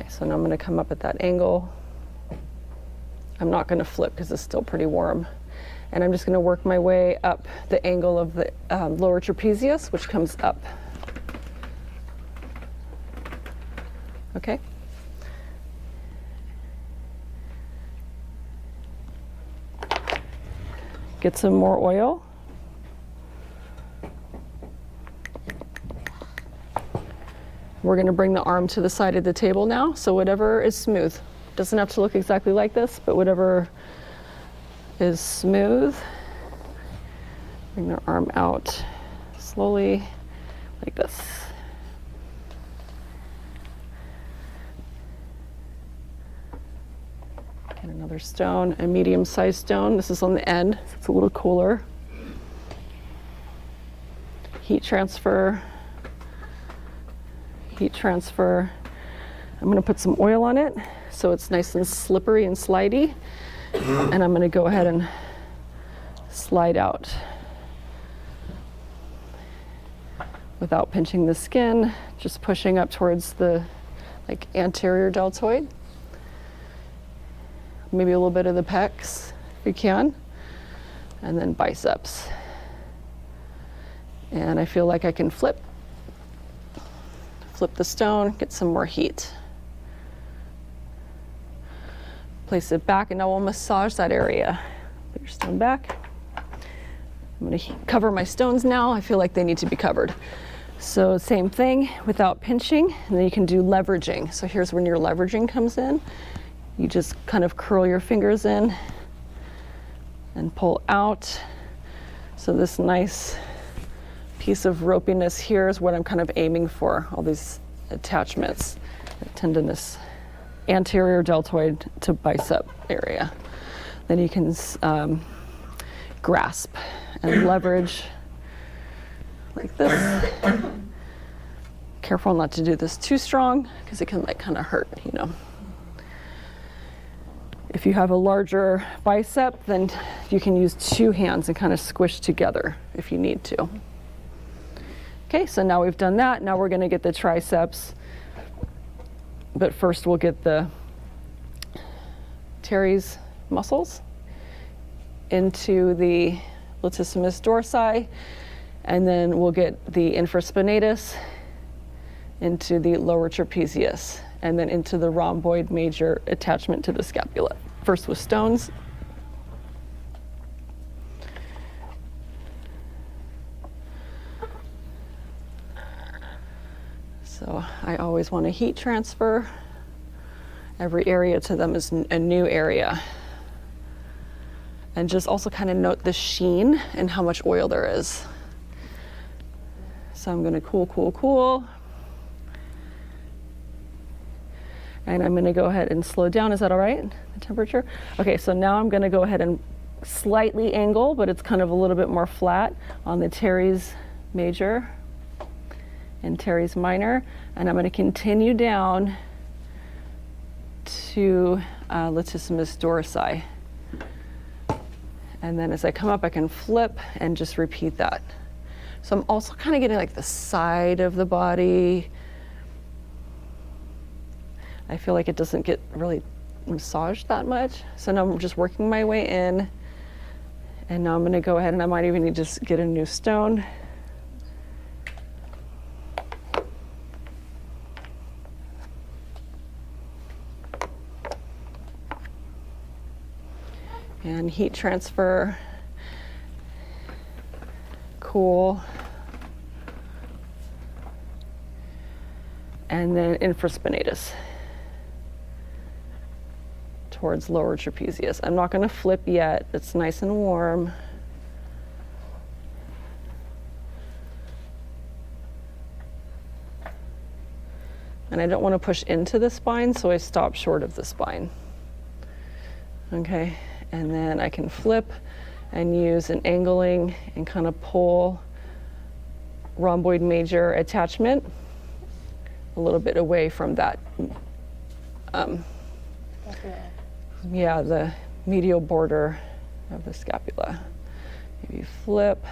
Okay, so now I'm going to come up at that angle. I'm not going to flip because it's still pretty warm. And I'm just going to work my way up the angle of the lower trapezius, which comes up. Okay. Get some more oil. We're going to bring the arm to the side of the table now, so whatever is smooth. Doesn't have to look exactly like this, but whatever is smooth. Bring the arm out slowly, like this. Get another stone, a medium-sized stone. This is on the end, so it's a little cooler. Heat transfer. Heat transfer. I'm going to put some oil on it so it's nice and slippery and slidey. And I'm going to go ahead and slide out without pinching the skin, just pushing up towards the anterior deltoid. Maybe a little bit of the pecs if you can, and then biceps. And I feel like I can flip the stone, get some more heat. Place it back, and now we'll massage that area. Put your stone back. I'm going to cover my stones now. I feel like they need to be covered. So same thing without pinching, and then you can do leveraging. So here's when your leveraging comes in. You just kind of curl your fingers in and pull out. So this nice piece of ropiness here is what I'm kind of aiming for, all these attachments, the tendinous anterior deltoid to bicep area. Then you can grasp and leverage like this. Careful not to do this too strong because it can kind of hurt, you know. If you have a larger bicep, then you can use two hands and kind of squish together if you need to. Okay, so now we've done that. Now we're going to get the triceps. But first we'll get the teres muscles into the latissimus dorsi, and then we'll get the infraspinatus into the lower trapezius, and then into the rhomboid major attachment to the scapula. First with stones. So I always want to heat transfer. Every area to them is a new area. And just also kind of note the sheen and how much oil there is. So I'm going to cool. And I'm going to go ahead and slow down. Is that all right, the temperature? Okay, so now I'm going to go ahead and slightly angle, but it's kind of a little bit more flat on the teres major and teres minor, and I'm going to continue down to latissimus dorsi. And then as I come up, I can flip and just repeat that. So I'm also kind of getting like the side of the body. I feel like it doesn't get really massaged that much. So now I'm just working my way in, and now I'm going to go ahead, and I might even need to just get a new stone. And heat transfer, cool, and then infraspinatus towards lower trapezius. I'm not going to flip yet. It's nice and warm. And I don't want to push into the spine, so I stop short of the spine. Okay. And then I can flip and use an angling and kind of pull rhomboid major attachment a little bit away from that. Yeah, the medial border of the scapula. Maybe flip,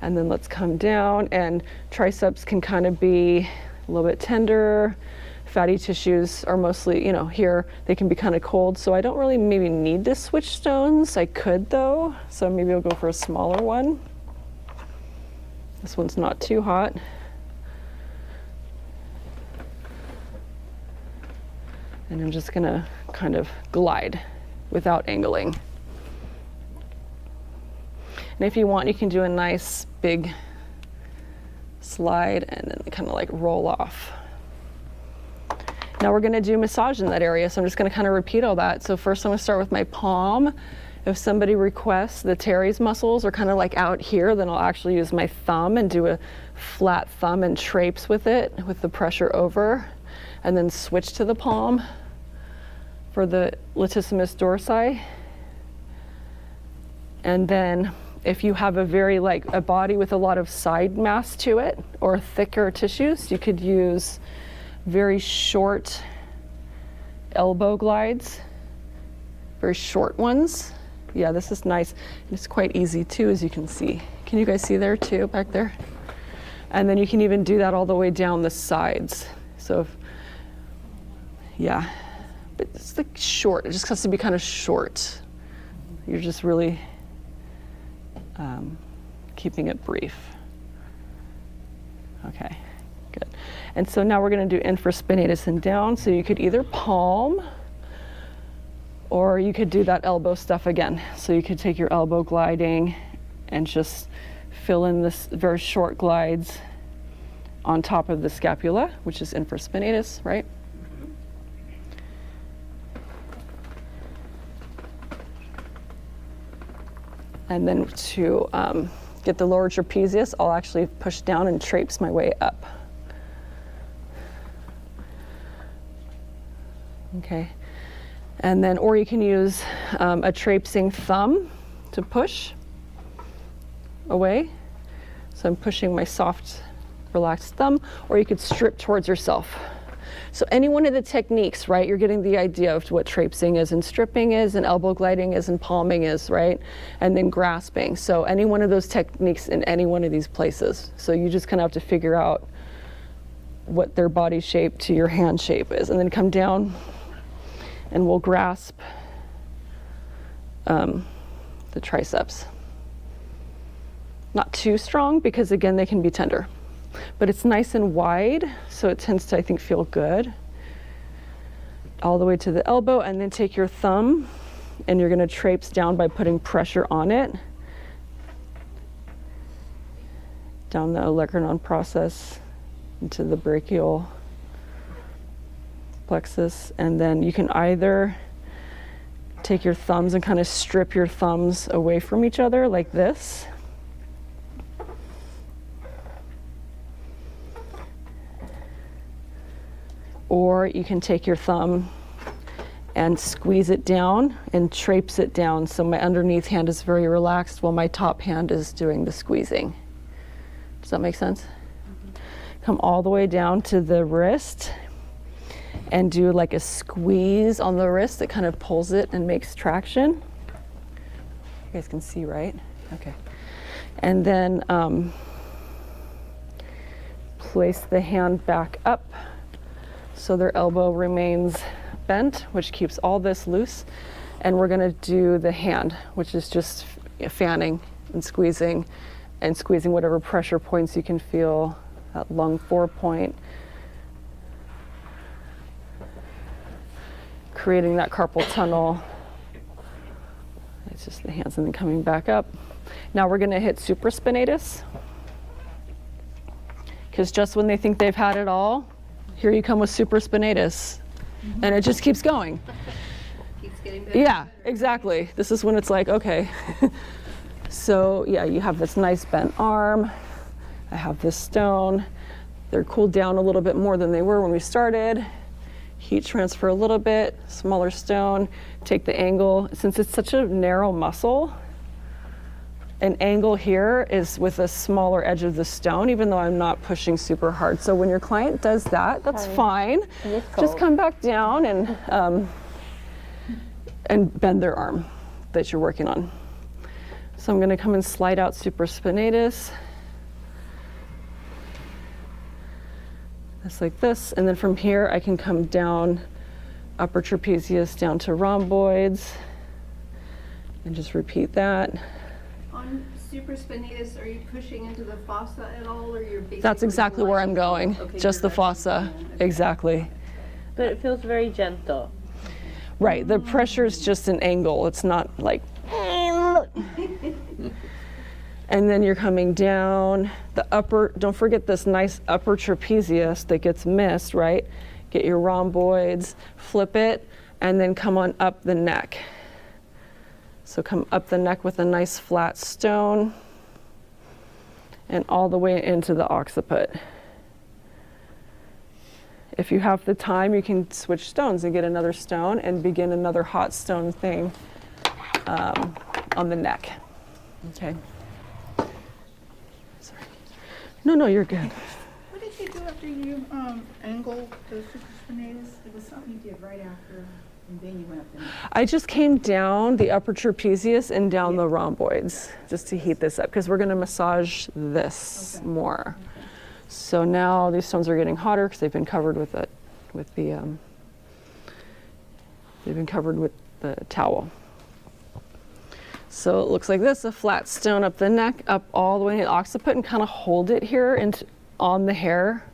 and then let's come down, and triceps can kind of be a little bit tender, fatty tissues are mostly, you know, here they can be kind of cold, so I don't really maybe need to switch stones. I could though, so maybe I'll go for a smaller one. This one's not too hot. And I'm just gonna kind of glide without angling. And if you want, you can do a nice big slide and then kind of like roll off. Now we're gonna do massage in that area, so I'm just gonna kind of repeat all that. So first I'm gonna start with my palm. If somebody requests the teres muscles are kind of like out here, then I'll actually use my thumb and do a flat thumb and traipse with it, with the pressure over, and then switch to the palm for the latissimus dorsi. And then if you have a very like a body with a lot of side mass to it or thicker tissues, you could use very short elbow glides, very short ones. Yeah, this is nice. It's quite easy too, as you can see. Can you guys see there too, back there? And then you can even do that all the way down the sides. So, yeah, but it's like short. It just has to be kind of short. You're just really keeping it brief. Okay, good. And so now we're going to do infraspinatus and down. So you could either palm, or you could do that elbow stuff again. So you could take your elbow gliding and just fill in this very short glides on top of the scapula, which is infraspinatus, right? And then to get the lower trapezius, I'll actually push down and traipse my way up. Okay. And then, or you can use a traipsing thumb to push away. So I'm pushing my soft, relaxed thumb, or you could strip towards yourself. So any one of the techniques, right, you're getting the idea of what traipsing is and stripping is and elbow gliding is and palming is, right? And then grasping. So any one of those techniques in any one of these places. So you just kind of have to figure out what their body shape to your hand shape is. And then come down and we'll grasp the triceps. Not too strong because again, they can be tender. But it's nice and wide, so it tends to, I think, feel good. All the way to the elbow, and then take your thumb, and you're gonna traipse down by putting pressure on it. Down the olecranon process into the brachial plexus, and then you can either take your thumbs and kind of strip your thumbs away from each other like this. Or you can take your thumb and squeeze it down and traipse it down. So my underneath hand is very relaxed while my top hand is doing the squeezing. Does that make sense? Mm-hmm. Come all the way down to the wrist and do like a squeeze on the wrist that kind of pulls it and makes traction. You guys can see, right? Okay. And then place the hand back up so their elbow remains bent, which keeps all this loose. And we're gonna do the hand, which is just fanning and squeezing whatever pressure points you can feel, that lung 4 point, creating that carpal tunnel. It's just the hands and then coming back up. Now we're gonna hit supraspinatus, because just when they think they've had it all, here you come with supraspinatus, and it just keeps going. Keeps getting better. Yeah, exactly. This is when it's like, okay. So yeah, you have this nice bent arm. I have this stone. They're cooled down a little bit more than they were when we started. Heat transfer a little bit, smaller stone. Take the angle. Since it's such a narrow muscle, an angle here is with a smaller edge of the stone, even though I'm not pushing super hard. So when your client does that, that's fine. Just come back down and bend their arm that you're working on. So I'm gonna come and slide out supraspinatus. This like this, and then from here I can come down upper trapezius down to rhomboids and just repeat that. On supraspinatus, are you pushing into the fossa at all, or you're basically? That's exactly where I'm going, Okay, just the you're fossa, actually going, exactly. But it feels very gentle. Right, the pressure is just an angle, it's not like, and then you're coming down the upper, don't forget this nice upper trapezius that gets missed, right? Get your rhomboids, flip it, and then come on up the neck. So come up the neck with a nice flat stone and all the way into the occiput. If you have the time, you can switch stones and get another stone and begin another hot stone thing on the neck. Okay. Sorry. No, you're good. What did you do after you angled the supraspinatus? It was something you did right after, and then you went up the neck. I just came down the upper trapezius and down the rhomboids just to heat this up because we're going to massage this more. So now these stones are getting hotter because they've been covered with the towel. So it looks like this, a flat stone up the neck, up all the way to the occiput, and kind of hold it here and on the hair.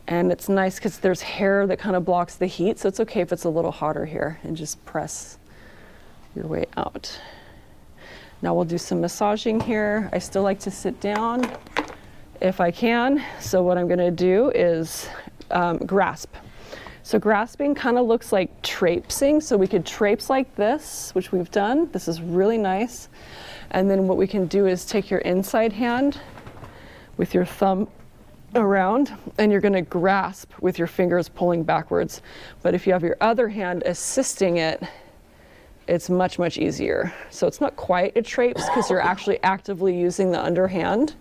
And it's nice because there's hair that kind of blocks the heat, so it's okay if it's a little hotter here, and just press your way out. Now we'll do some massaging here. I still like to sit down if I can. So what I'm gonna do is grasp. So grasping kind of looks like traipsing. So we could traipse like this, which we've done. This is really nice. And then what we can do is take your inside hand with your thumb around, and you're gonna grasp with your fingers pulling backwards. But if you have your other hand assisting it, it's much, much easier. So it's not quite a traipse because you're actually actively using the underhand,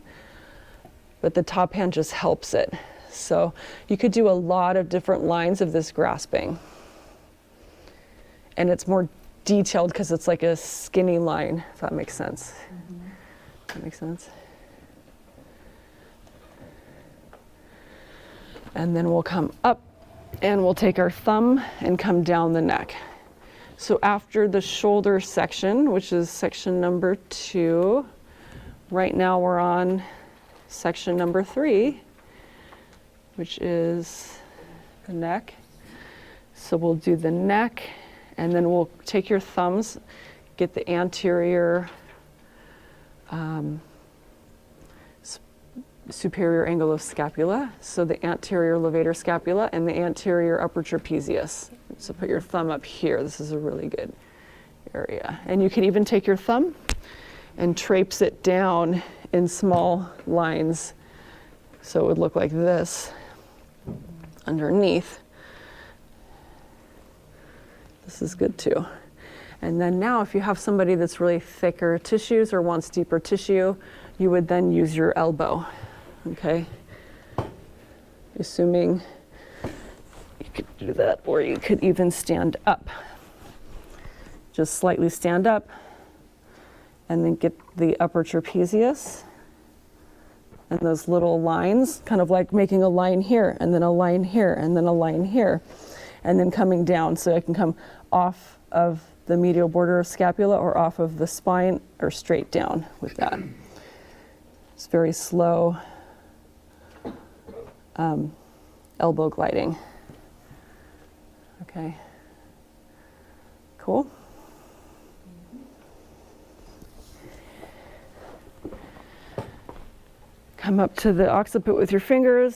but the top hand just helps it. So you could do a lot of different lines of this grasping. And it's more detailed because it's like a skinny line, if that makes sense. That makes sense? And then we'll come up and we'll take our thumb and come down the neck. So after the shoulder section, which is section number 2, right now we're on section number 3, which is the neck. So we'll do the neck, and then we'll take your thumbs, get the anterior superior angle of scapula, so the anterior levator scapula and the anterior upper trapezius. So put your thumb up here. This is a really good area. And you can even take your thumb and traipse it down in small lines. So it would look like this underneath. This is good too. And then now if you have somebody that's really thicker tissues or wants deeper tissue, you would then use your elbow, okay? Assuming you could do that, or you could even stand up. Just slightly stand up and then get the upper trapezius and those little lines, kind of like making a line here, and then a line here, and then a line here, and then coming down. So I can come off of the medial border of scapula or off of the spine or straight down with that. It's very slow elbow gliding. Okay, cool. Come up to the occiput with your fingers.